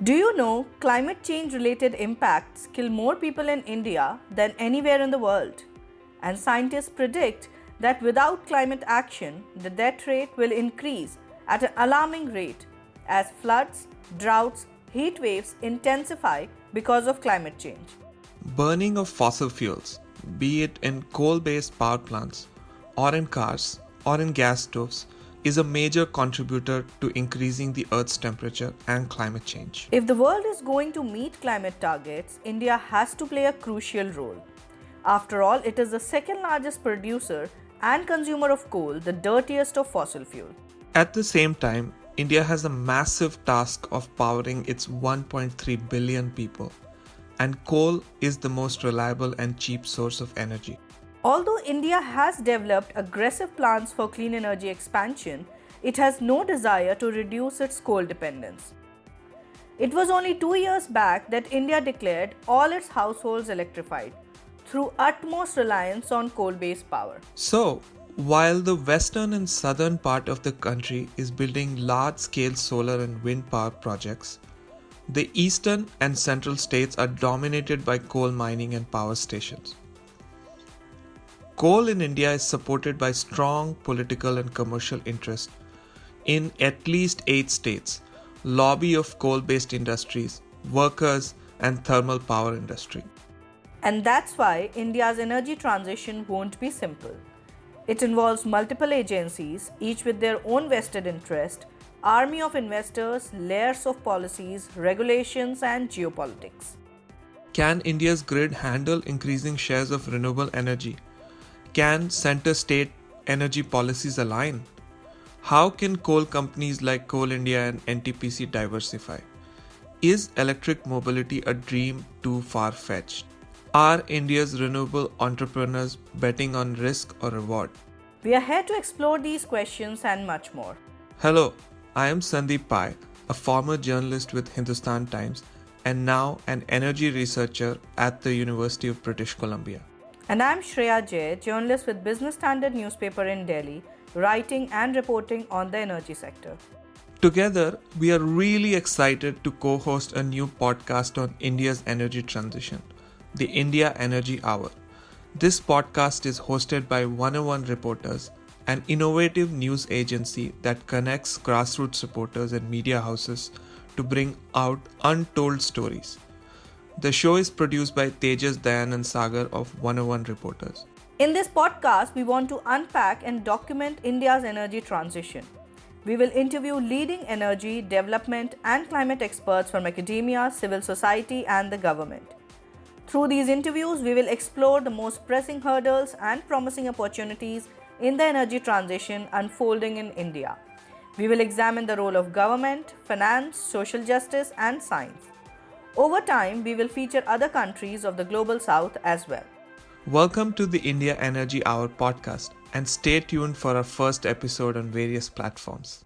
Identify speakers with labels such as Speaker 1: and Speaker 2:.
Speaker 1: Do you know climate change related impacts kill more people in India than anywhere in the world? And scientists predict that without climate action, the death rate will increase at an alarming rate as floods, droughts, heat waves intensify because of climate change.
Speaker 2: Burning of fossil fuels, be it in coal-based power plants, or in cars, or in gas stoves, is a major contributor to increasing the Earth's temperature and climate change.
Speaker 1: If the world is going to meet climate targets, India has to play a crucial role. After all, it is the second largest producer and consumer of coal, the dirtiest of fossil fuel.
Speaker 2: At the same time, India has a massive task of powering its 1.3 billion people, and coal is the most reliable and cheap source of energy.
Speaker 1: Although India has developed aggressive plans for clean energy expansion, it has no desire to reduce its coal dependence. It was only 2 years back that India declared all its households electrified through utmost reliance on coal-based power.
Speaker 2: So, while the western and southern part of the country is building large-scale solar and wind power projects, the eastern and central states are dominated by coal mining and power stations. Coal in India is supported by strong political and commercial interest in at least 8 states, lobby of coal-based industries, workers, and thermal power industry.
Speaker 1: And that's why India's energy transition won't be simple. It involves multiple agencies, each with their own vested interest, army of investors, layers of policies, regulations, and geopolitics.
Speaker 2: Can India's grid handle increasing shares of renewable energy? Can center-state energy policies align? How can coal companies like Coal India and NTPC diversify? Is electric mobility a dream too far-fetched? Are India's renewable entrepreneurs betting on risk or reward?
Speaker 1: We are here to explore these questions and much more.
Speaker 2: Hello, I am Sandeep Pai, a former journalist with Hindustan Times and now an energy researcher at the University of British Columbia.
Speaker 1: And I'm Shreya Jay, journalist with Business Standard newspaper in Delhi, writing and reporting on the energy sector.
Speaker 2: Together, we are really excited to co-host a new podcast on India's energy transition, the India Energy Hour. This podcast is hosted by 101 Reporters, an innovative news agency that connects grassroots supporters and media houses to bring out untold stories. The show is produced by Tejas, Dayan and Sagar of 101 Reporters.
Speaker 1: In this podcast, we want to unpack and document India's energy transition. We will interview leading energy, development and climate experts from academia, civil society and the government. Through these interviews, we will explore the most pressing hurdles and promising opportunities in the energy transition unfolding in India. We will examine the role of government, finance, social justice and science. Over time, we will feature other countries of the Global South as well.
Speaker 2: Welcome to the India Energy Hour podcast and stay tuned for our first episode on various platforms.